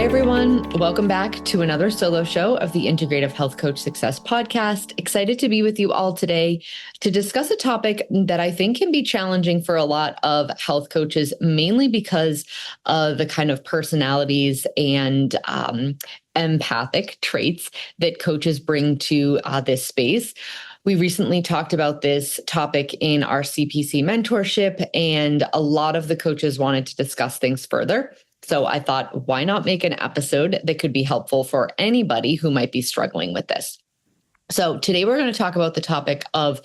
Hi, everyone. Welcome back to another solo show of the Integrative Health Coach Success Podcast. Excited to be with you all today to discuss a topic that I think can be challenging for a lot of health coaches, mainly because of the kind of personalities and empathic traits that coaches bring to this space. We recently talked about this topic in our CPC mentorship, and a lot of the coaches wanted to discuss things further. So I thought, why not make an episode that could be helpful for anybody who might be struggling with this? So today we're going to talk about the topic of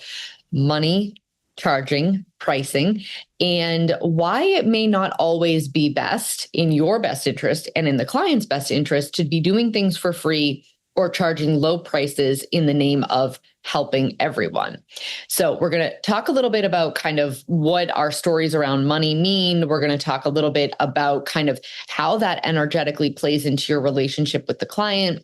money, charging, pricing, and why it may not always be best in your best interest and in the client's best interest to be doing things for free or charging low prices in the name of helping everyone. So we're going to talk a little bit about kind of what our stories around money mean. We're going to talk a little bit about kind of how that energetically plays into your relationship with the client.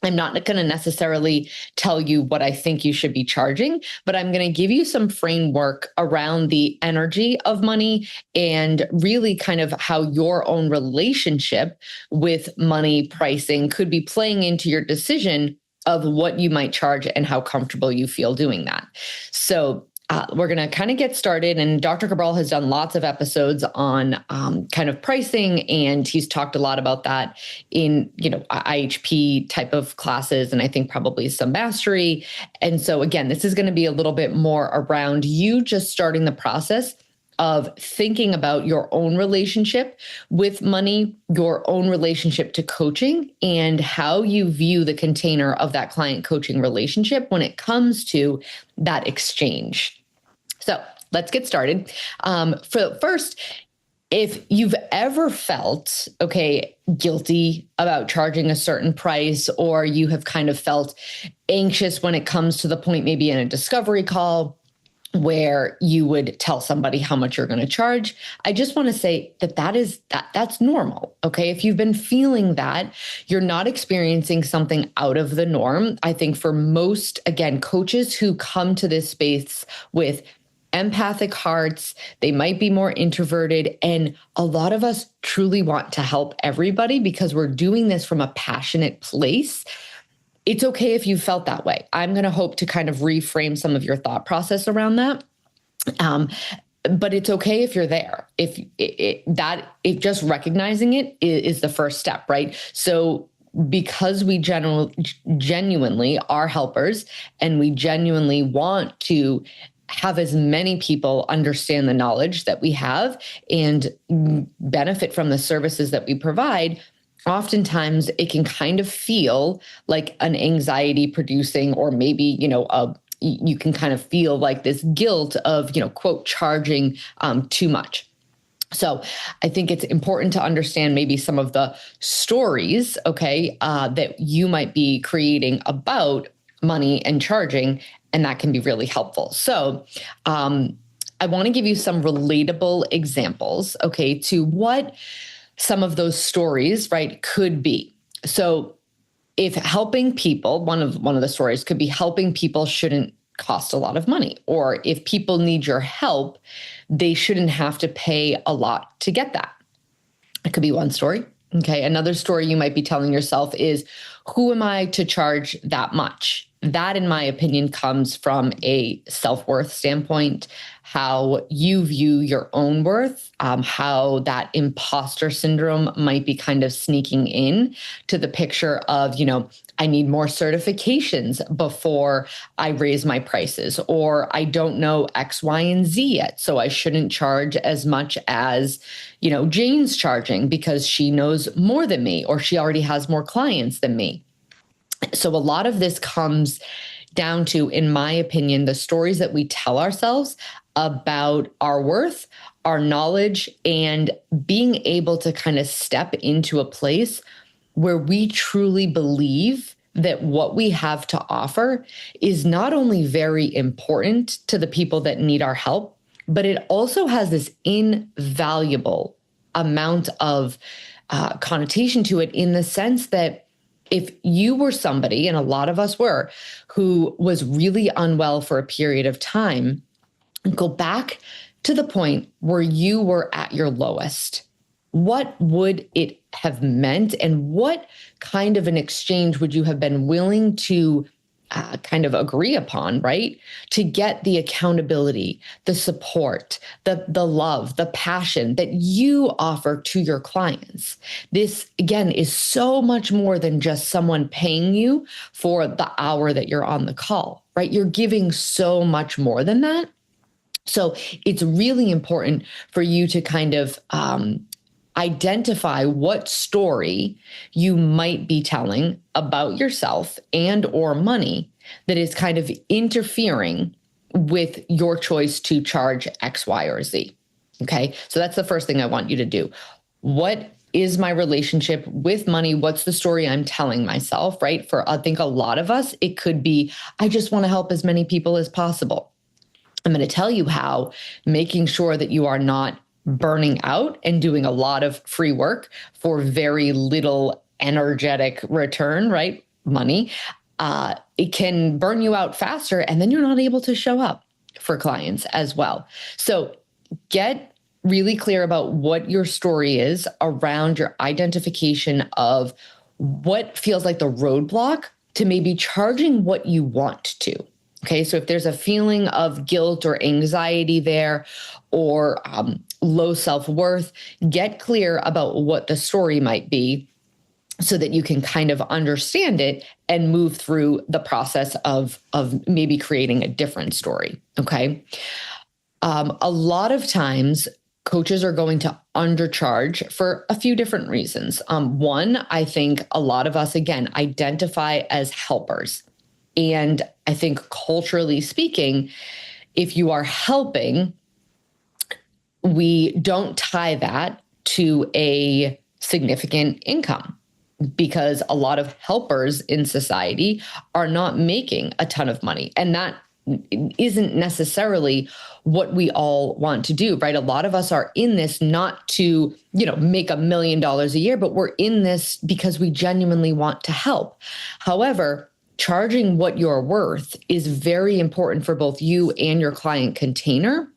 I'm not going to necessarily tell you what I think you should be charging, but I'm going to give you some framework around the energy of money and really kind of how your own relationship with money pricing could be playing into your decision of what you might charge and how comfortable you feel doing that. So we're going to kind of get started. And Dr. Cabral has done lots of episodes on kind of pricing, and he's talked a lot about that in, IHP type of classes, and I think probably some mastery. And so again, this is going to be a little bit more around you just starting the process of thinking about your own relationship with money, your own relationship to coaching, and how you view the container of that client coaching relationship when it comes to that exchange. So let's get started. First, if you've ever felt, guilty about charging a certain price, or you have kind of felt anxious when it comes to the point, maybe in a discovery call, where you would tell somebody how much you're going to charge, I just want to say that's normal. Okay. If you've been feeling that, you're not experiencing something out of the norm. I think for most, again, coaches who come to this space with empathic hearts, they might be more introverted. And a lot of us truly want to help everybody because we're doing this from a passionate place. It's okay if you felt that way. I'm going to hope to kind of reframe some of your thought process around that. But it's okay if you're there. If just recognizing it is the first step, right? So because we genuinely are helpers, and we genuinely want to have as many people understand the knowledge that we have and benefit from the services that we provide, oftentimes it can kind of feel like an anxiety producing, or maybe, you can kind of feel like this guilt of, quote, charging too much. So I think it's important to understand maybe some of the stories, that you might be creating about money and charging, and that can be really helpful. So I want to give you some relatable examples, to what some of those stories, right, could be. So if helping people, one of the stories could be helping people shouldn't cost a lot of money, or if people need your help, they shouldn't have to pay a lot to get that. It could be one story. Another story you might be telling yourself is, who am I to charge that much? That, in my opinion, comes from a self-worth standpoint, how you view your own worth, how that imposter syndrome might be kind of sneaking in to the picture of, I need more certifications before I raise my prices, or I don't know X, Y, and Z yet, so I shouldn't charge as much as, Jane's charging because she knows more than me, or she already has more clients than me. So a lot of this comes down to, in my opinion, the stories that we tell ourselves about our worth, our knowledge, and being able to kind of step into a place where we truly believe that what we have to offer is not only very important to the people that need our help, but it also has this invaluable amount of connotation to it, in the sense that if you were somebody, and a lot of us were, who was really unwell for a period of time, go back to the point where you were at your lowest, what would it have meant, and what kind of an exchange would you have been willing to kind of agree upon, right? To get the accountability, the support, the love, the passion that you offer to your clients. This, again, is so much more than just someone paying you for the hour that you're on the call, right? You're giving so much more than that. So it's really important for you to kind of identify what story you might be telling about yourself and or money that is kind of interfering with your choice to charge X, Y, or Z. Okay, so that's the first thing I want you to do. What is my relationship with money? What's the story I'm telling myself, right? For I think a lot of us, it could be, I just want to help as many people as possible. I'm going to tell you how making sure that you are not burning out and doing a lot of free work for very little energetic return, right? Money, it can burn you out faster, and then you're not able to show up for clients as well. So get really clear about what your story is around your identification of what feels like the roadblock to maybe charging what you want to. Okay, so if there's a feeling of guilt or anxiety there, or low self-worth, get clear about what the story might be so that you can kind of understand it and move through the process of maybe creating a different story, okay? A lot of times, coaches are going to undercharge for a few different reasons. One, I think a lot of us, again, identify as helpers. And I think culturally speaking, if you are helping, we don't tie that to a significant income, because a lot of helpers in society are not making a ton of money. And that isn't necessarily what we all want to do, right? A lot of us are in this not to, make $1 million a year, but we're in this because we genuinely want to help. However, charging what you're worth is very important for both you and your client container,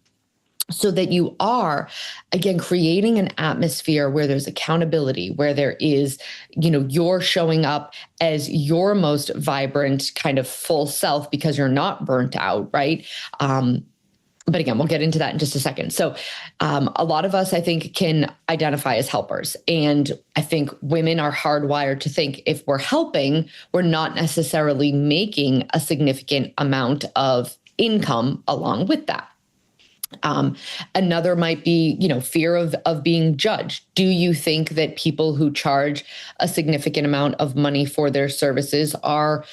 so that you are, again, creating an atmosphere where there's accountability, where there is, you're showing up as your most vibrant kind of full self because you're not burnt out, right? But again, we'll get into that in just a second. So a lot of us, I think, can identify as helpers. And I think women are hardwired to think if we're helping, we're not necessarily making a significant amount of income along with that. Another might be, fear of being judged. Do you think that people who charge a significant amount of money for their services are,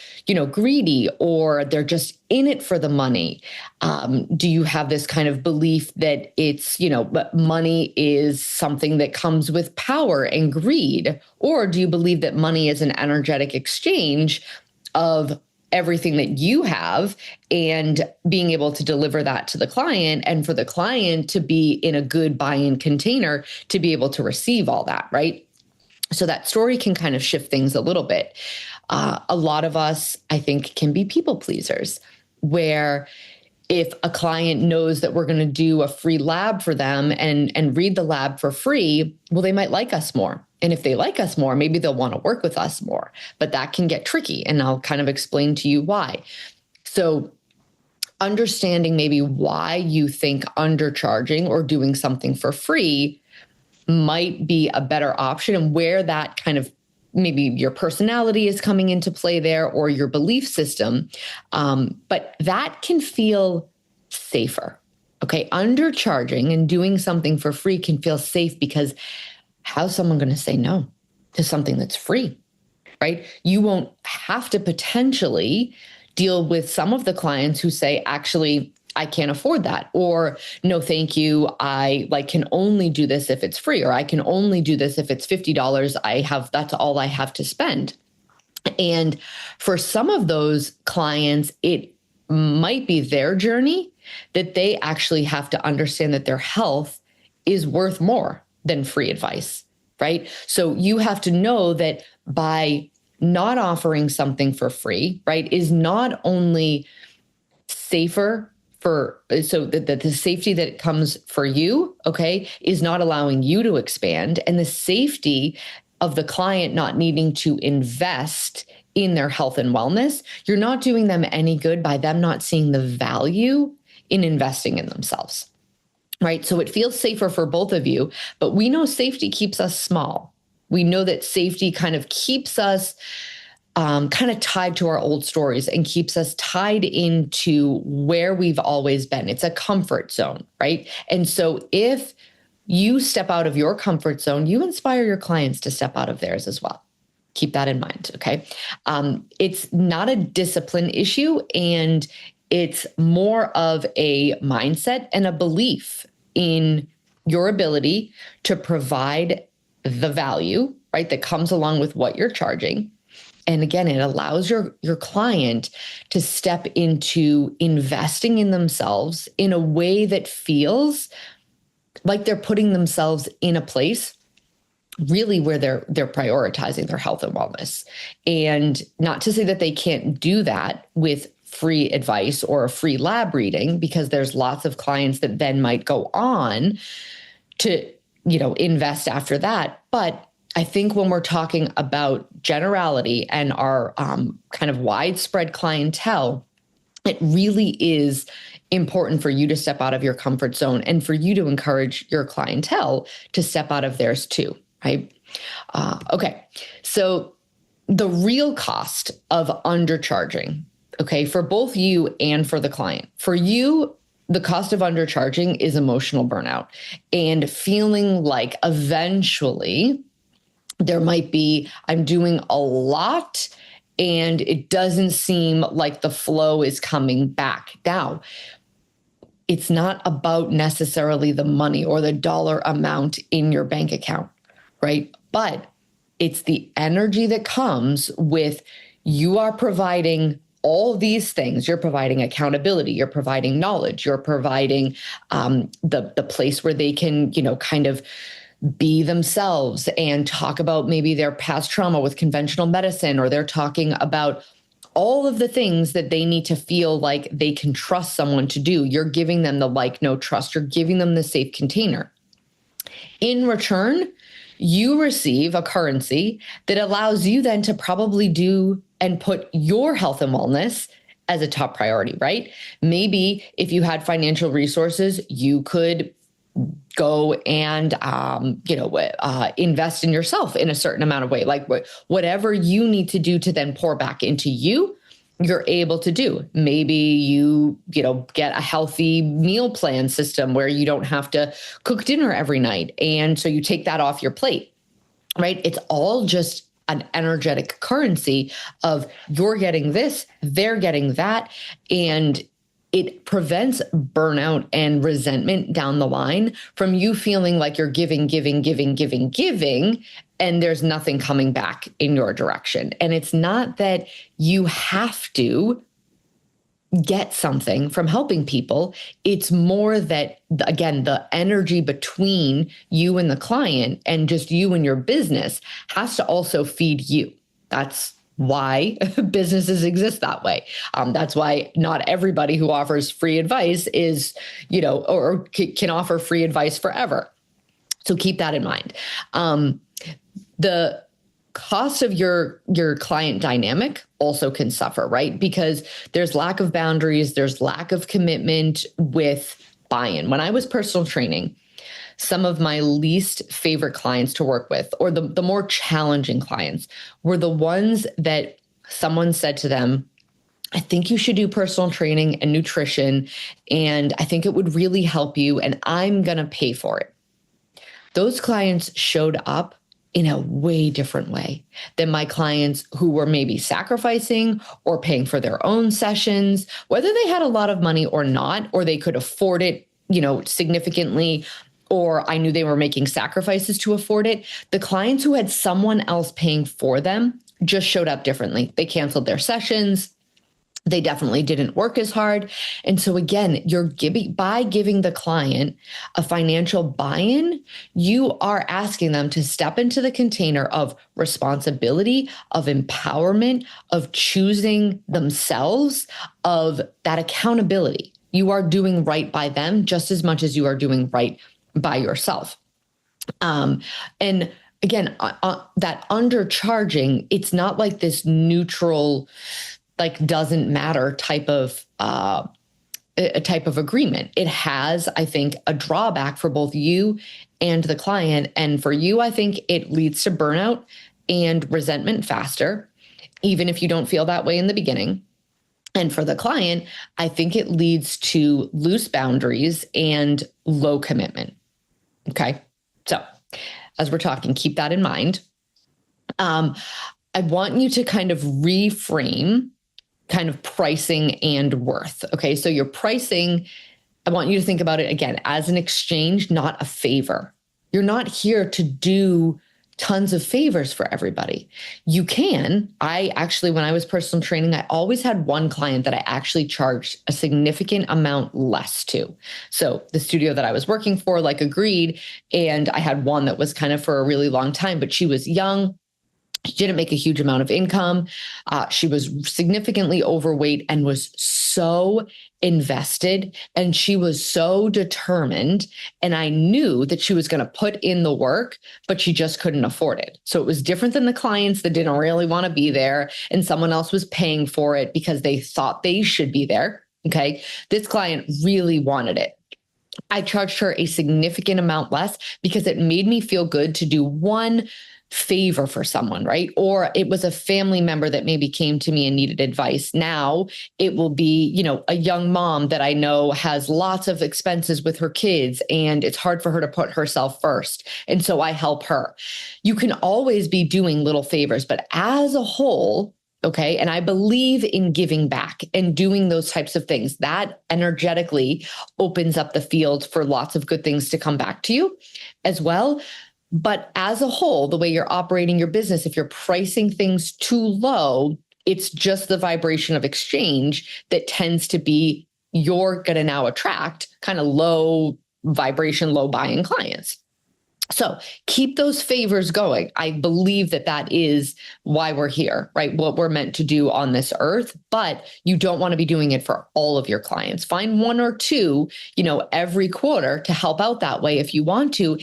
greedy, or they're just in it for the money? Do you have this kind of belief that it's, but money is something that comes with power and greed? Or do you believe that money is an energetic exchange of everything that you have and being able to deliver that to the client, and for the client to be in a good buy-in container to be able to receive all that, right? So that story can kind of shift things a little bit. A lot of us, I think, can be people pleasers, where if a client knows that we're going to do a free lab for them and read the lab for free, well, they might like us more. And if they like us more, maybe they'll want to work with us more. But that can get tricky, and I'll kind of explain to you why. So understanding maybe why you think undercharging or doing something for free might be a better option, and where that kind of maybe your personality is coming into play there, or your belief system. But that can feel safer. Okay. Undercharging and doing something for free can feel safe, because how's someone going to say no to something that's free, right? You won't have to potentially deal with some of the clients who say, actually, I can't afford that, or no, thank you. I can only do this if it's free, or I can only do this if it's $50. That's all I have to spend. And for some of those clients, it might be their journey that they actually have to understand that their health is worth more than free advice, right? So you have to know that by not offering something for free, right, is not only safer so that the safety that comes for you, okay, is not allowing you to expand, and the safety of the client not needing to invest in their health and wellness, you're not doing them any good by them not seeing the value in investing in themselves, right? So it feels safer for both of you, but we know safety keeps us small. We know that safety kind of keeps us kind of tied to our old stories and keeps us tied into where we've always been. It's a comfort zone, right? And so if you step out of your comfort zone, you inspire your clients to step out of theirs as well. Keep that in mind, okay? It's not a discipline issue, and it's more of a mindset and a belief in your ability to provide the value, right, that comes along with what you're charging. And again, it allows your client to step into investing in themselves in a way that feels like they're putting themselves in a place really where they're prioritizing their health and wellness. And not to say that they can't do that with free advice or a free lab reading, because there's lots of clients that then might go on to, invest after that. But I think when we're talking about generality and our kind of widespread clientele, it really is important for you to step out of your comfort zone and for you to encourage your clientele to step out of theirs too, right? Okay, so the real cost of undercharging, okay, for both you and for the client. For you, the cost of undercharging is emotional burnout and feeling like eventually there might be, I'm doing a lot and it doesn't seem like the flow is coming back. Now, it's not about necessarily the money or the dollar amount in your bank account, right? But it's the energy that comes with you are providing all these things. You're providing accountability, you're providing knowledge, you're providing the place where they can, kind of be themselves and talk about maybe their past trauma with conventional medicine, or they're talking about all of the things that they need to feel like they can trust someone to do. You're giving them the like, no trust. You're giving them the safe container. In return, you receive a currency that allows you then to probably do and put your health and wellness as a top priority, right? Maybe if you had financial resources, you could go and, invest in yourself in a certain amount of way, like whatever you need to do to then pour back into you, you're able to do. Maybe you get a healthy meal plan system where you don't have to cook dinner every night. And so you take that off your plate, right? It's all just an energetic currency of you're getting this, they're getting that. And it prevents burnout and resentment down the line from you feeling like you're giving, and there's nothing coming back in your direction. And it's not that you have to get something from helping people. It's more that, again, the energy between you and the client and just you and your business has to also feed you. That's why businesses exist that way. That's why not everybody who offers free advice is, or can offer free advice forever. So keep that in mind. The cost of your client dynamic also can suffer, right? Because there's lack of boundaries, there's lack of commitment with buy-in. When I was personal training, some of my least favorite clients to work with, or the more challenging clients, were the ones that someone said to them, I think you should do personal training and nutrition, and I think it would really help you, and I'm going to pay for it. Those clients showed up in a way different way than my clients who were maybe sacrificing or paying for their own sessions, whether they had a lot of money or not, or they could afford it, significantly, or I knew they were making sacrifices to afford it. The clients who had someone else paying for them just showed up differently. They canceled their sessions. They definitely didn't work as hard. And so again, by giving the client a financial buy-in, you are asking them to step into the container of responsibility, of empowerment, of choosing themselves, of that accountability. you are doing right by them just as much as you are doing right by yourself. And again, that undercharging, it's not like this neutral, like doesn't matter type of a type of agreement. It has, I think, a drawback for both you and the client. And for you, I think it leads to burnout and resentment faster, even if you don't feel that way in the beginning. And for the client, I think it leads to loose boundaries and low commitment. Okay. So as we're talking, keep that in mind. I want you to kind of reframe kind of pricing and worth. Okay. So your pricing, I want you to think about it again as an exchange, not a favor. You're not here to do tons of favors for everybody. You can. I actually, when I was personal training, I always had one client that I actually charged a significant amount less to. So the studio that I was working for, like, agreed. And I had one that was kind of for a really long time, but she was young. She didn't make a huge amount of income. She was significantly overweight and was so invested, and she was so determined. And I knew that she was going to put in the work, but she just couldn't afford it. So it was different than the clients that didn't really want to be there, and someone else was paying for it because they thought they should be there. Okay. This client really wanted it. I charged her a significant amount less because it made me feel good to do one favor for someone, right? Or it was a family member that maybe came to me and needed advice. Now it will be, a young mom that I know has lots of expenses with her kids, and it's hard for her to put herself first. And so I help her. You can always be doing little favors, but as a whole, okay, and I believe in giving back and doing those types of things. That energetically opens up the field for lots of good things to come back to you as well. But as a whole, the way you're operating your business, if you're pricing things too low, it's just the vibration of exchange that tends to be, you're going to now attract kind of low vibration, low buying clients. So keep those favors going. I believe that is why we're here, right? What we're meant to do on this earth, but you don't want to be doing it for all of your clients. Find one or two, every quarter to help out that way if you want to.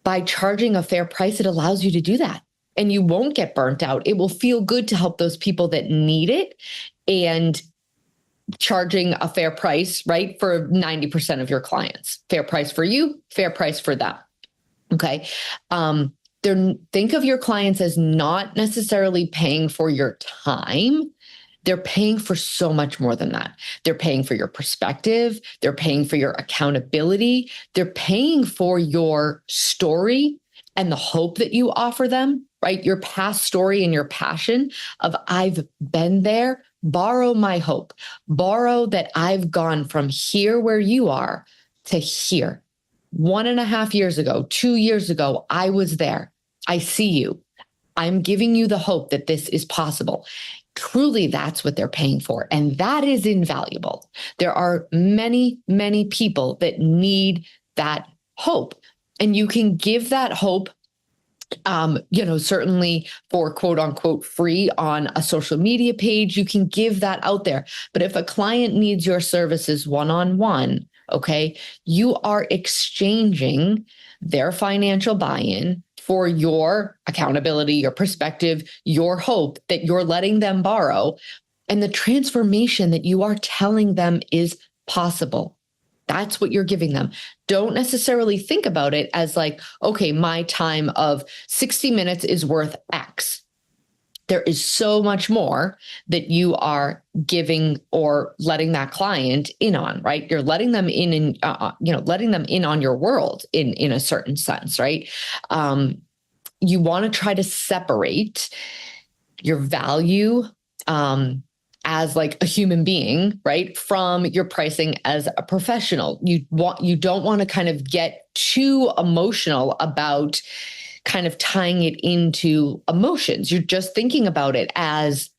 By charging a fair price, it allows you to do that, and you won't get burnt out. It will feel good to help those people that need it, and charging a fair price, right, for 90% of your clients. Fair price for you, fair price for them. Okay. Think of your clients as not necessarily paying for your time. They're paying for so much more than that. They're paying for your perspective. They're paying for your accountability. They're paying for your story and the hope that you offer them, right? Your past story and your passion of, I've been there. Borrow my hope. Borrow that I've gone from here where you are to here. 1.5 years ago, 2 years ago, I was there. I see you. I'm giving you the hope that this is possible. Truly, that's what they're paying for. And that is invaluable. There are many, many people that need that hope. And you can give that hope, certainly for quote unquote free on a social media page. You can give that out there. But if a client needs your services one-on-one, okay, you are exchanging their financial buy-in for your accountability, your perspective, your hope that you're letting them borrow, and the transformation that you are telling them is possible. That's what you're giving them. Don't necessarily think about it as like, okay, my time of 60 minutes is worth X. There is so much more that you are giving or letting that client in on, right? You're letting them in and, letting them in on your world in a certain sense, right? You want to try to separate your value as like a human being, right, from your pricing as a professional. You don't want to kind of get too emotional about kind of tying it into emotions. You're just thinking about it as,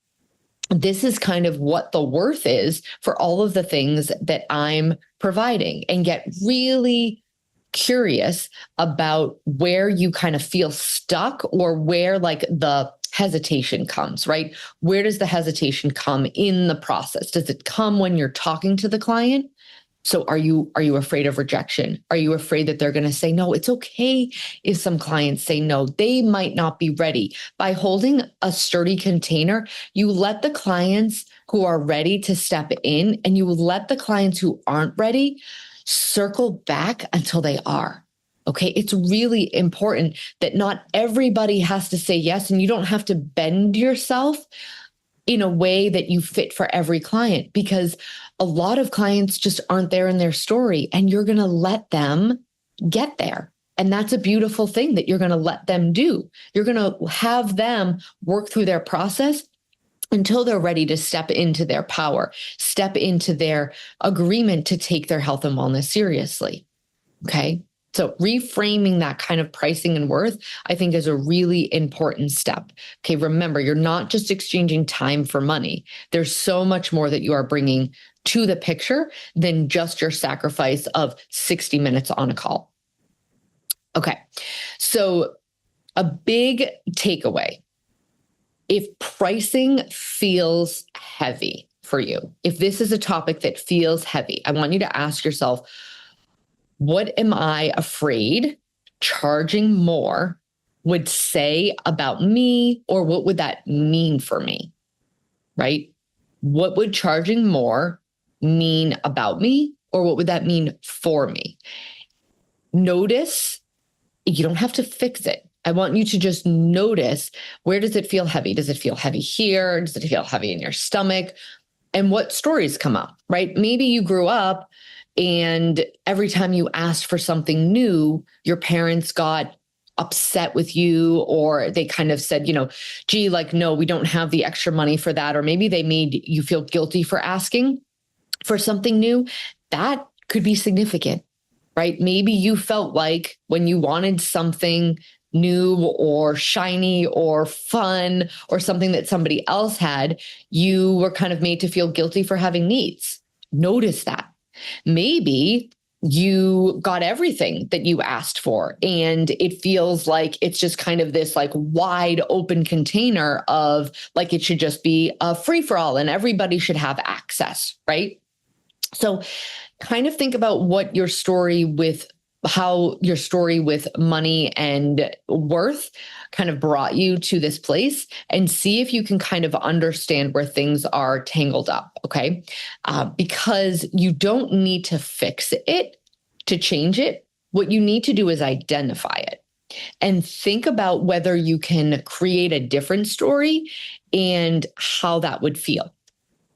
this is kind of what the worth is for all of the things that I'm providing, and get really curious about where you kind of feel stuck, or where like the hesitation comes, right? Where does the hesitation come in the process? Does it come when you're talking to the client? So are you afraid of rejection? Are you afraid that they're going to say no? It's okay if some clients say no. They might not be ready. By holding a sturdy container, you let the clients who are ready to step in, and you let the clients who aren't ready circle back until they are. Okay, it's really important that not everybody has to say yes, and you don't have to bend yourself in a way that you fit for every client, because a lot of clients just aren't there in their story, and you're going to let them get there. And that's a beautiful thing that you're going to let them do. You're going to have them work through their process until they're ready to step into their power, step into their agreement to take their health and wellness seriously. Okay. So reframing that kind of pricing and worth, I think, is a really important step. Okay, remember, you're not just exchanging time for money. There's so much more that you are bringing to the picture than just your sacrifice of 60 minutes on a call. Okay, so a big takeaway: if pricing feels heavy for you, if this is a topic that feels heavy, I want you to ask yourself, what am I afraid charging more would say about me, or what would that mean for me, right? What would charging more mean about me, or what would that mean for me? Notice, you don't have to fix it. I want you to just notice, where does it feel heavy? Does it feel heavy here? Does it feel heavy in your stomach? And what stories come up, right? Maybe you grew up and every time you asked for something new, your parents got upset with you, or they kind of said, gee, like, no, we don't have the extra money for that. Or maybe they made you feel guilty for asking for something new. That could be significant, right? Maybe you felt like when you wanted something new or shiny or fun or something that somebody else had, you were kind of made to feel guilty for having needs. Notice that. Maybe you got everything that you asked for, and it feels like it's just kind of this like wide open container of like it should just be a free for all and everybody should have access, right? So kind of think about how your story with money and worth kind of brought you to this place, and see if you can kind of understand where things are tangled up. Okay. Because you don't need to fix it to change it. What you need to do is identify it and think about whether you can create a different story and how that would feel.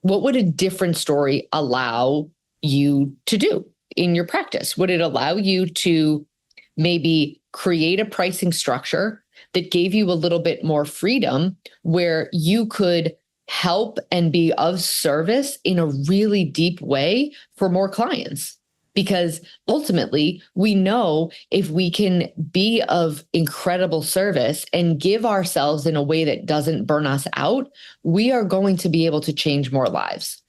What would a different story allow you to do in your practice? Would it allow you to maybe create a pricing structure that gave you a little bit more freedom, where you could help and be of service in a really deep way for more clients? Because ultimately, we know if we can be of incredible service and give ourselves in a way that doesn't burn us out, we are going to be able to change more lives.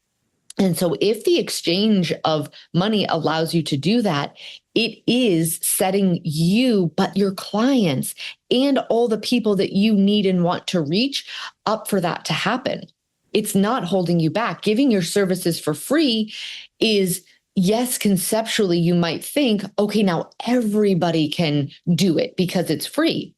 And so if the exchange of money allows you to do that, it is setting you, but your clients and all the people that you need and want to reach up for that to happen. It's not holding you back. Giving your services for free is, yes, conceptually, you might think, okay, now everybody can do it because it's free.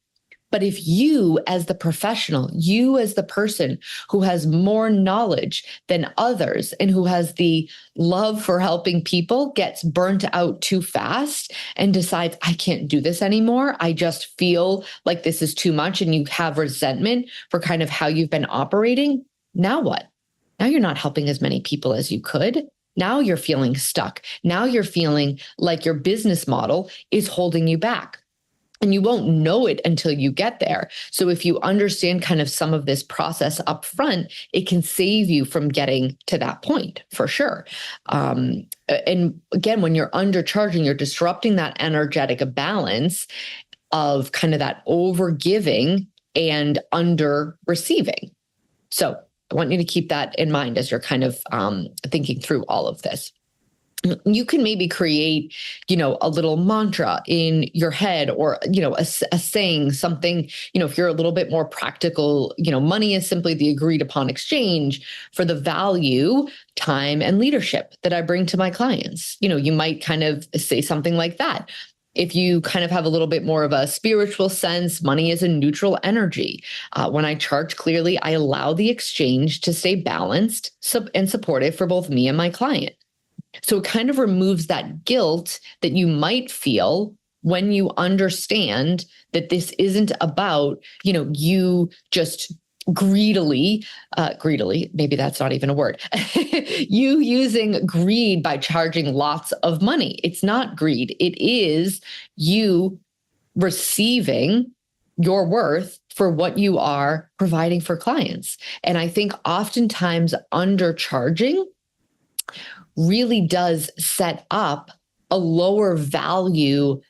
But if you, as the professional, you as the person who has more knowledge than others and who has the love for helping people, gets burnt out too fast and decides, I can't do this anymore, I just feel like this is too much, and you have resentment for kind of how you've been operating, now what? Now you're not helping as many people as you could. Now you're feeling stuck. Now you're feeling like your business model is holding you back. And you won't know it until you get there. So if you understand kind of some of this process up front, it can save you from getting to that point for sure. And again, when you're undercharging, you're disrupting that energetic balance of kind of that over giving and under receiving. So I want you to keep that in mind as you're kind of thinking through all of this. you can maybe create, a little mantra in your head, or, a saying, something, if you're a little bit more practical, money is simply the agreed upon exchange for the value, time, and leadership that I bring to my clients. You might kind of say something like that. If you kind of have a little bit more of a spiritual sense, money is a neutral energy. When I charge clearly, I allow the exchange to stay balanced and supportive for both me and my client. So it kind of removes that guilt that you might feel when you understand that this isn't about, you just greedily, maybe that's not even a word, you using greed by charging lots of money. It's not greed. It is you receiving your worth for what you are providing for clients. And I think oftentimes undercharging really does set up a lower value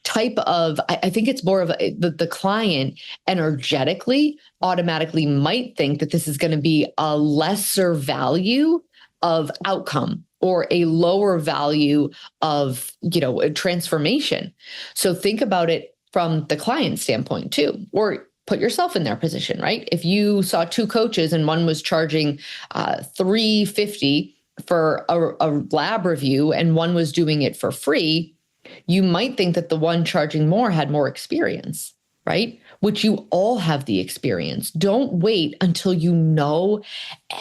type of, I think it's more of the client energetically automatically might think that this is going to be a lesser value of outcome, or a lower value of, transformation. So think about it from the client standpoint too, or put yourself in their position, right? If you saw two coaches and one was charging $350 for a lab review and one was doing it for free, you might think that the one charging more had more experience, right? Which you all have the experience. Don't wait until you know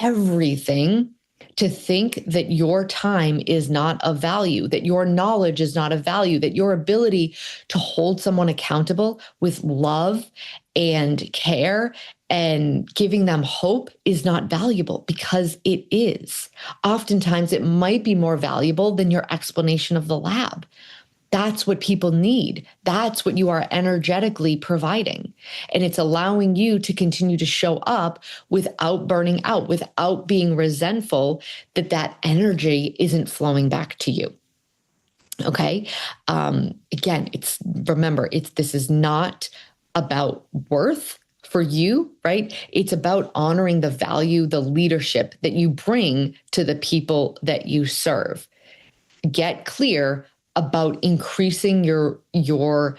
everything to think that your time is not of value, that your knowledge is not of value, that your ability to hold someone accountable with love and care and giving them hope is not valuable, because it is. Oftentimes, it might be more valuable than your explanation of the lab. That's what people need. That's what you are energetically providing. And it's allowing you to continue to show up without burning out, without being resentful that energy isn't flowing back to you. Okay. Again, this is not about worth for you, right? It's about honoring the value, the leadership that you bring to the people that you serve. Get clear about increasing your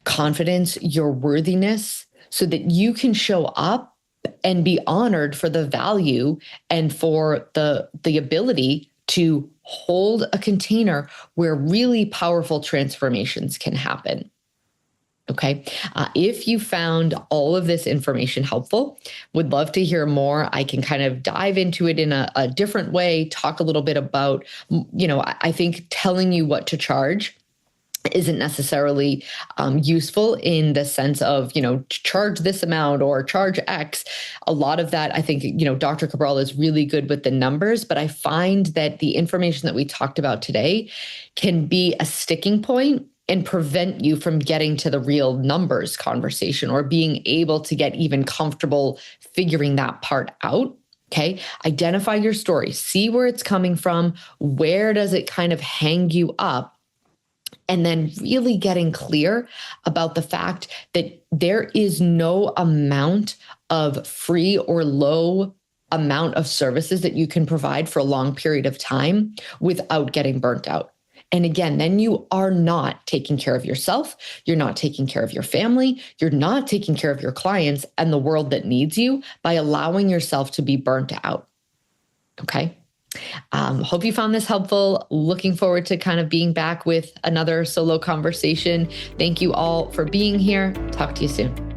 confidence, your worthiness, so that you can show up and be honored for the value and for the ability to hold a container where really powerful transformations can happen. Okay. If you found all of this information helpful, would love to hear more. I can kind of dive into it in a different way, talk a little bit about, I think telling you what to charge isn't necessarily useful in the sense of, charge this amount or charge X. A lot of that, I think, Dr. Cabral is really good with the numbers, but I find that the information that we talked about today can be a sticking point and prevent you from getting to the real numbers conversation, or being able to get even comfortable figuring that part out. Okay. Identify your story, see where it's coming from. Where does it kind of hang you up? And then really getting clear about the fact that there is no amount of free or low amount of services that you can provide for a long period of time without getting burnt out. And again, then you are not taking care of yourself. You're not taking care of your family. You're not taking care of your clients and the world that needs you by allowing yourself to be burnt out. Okay. Hope you found this helpful. Looking forward to kind of being back with another solo conversation. Thank you all for being here. Talk to you soon.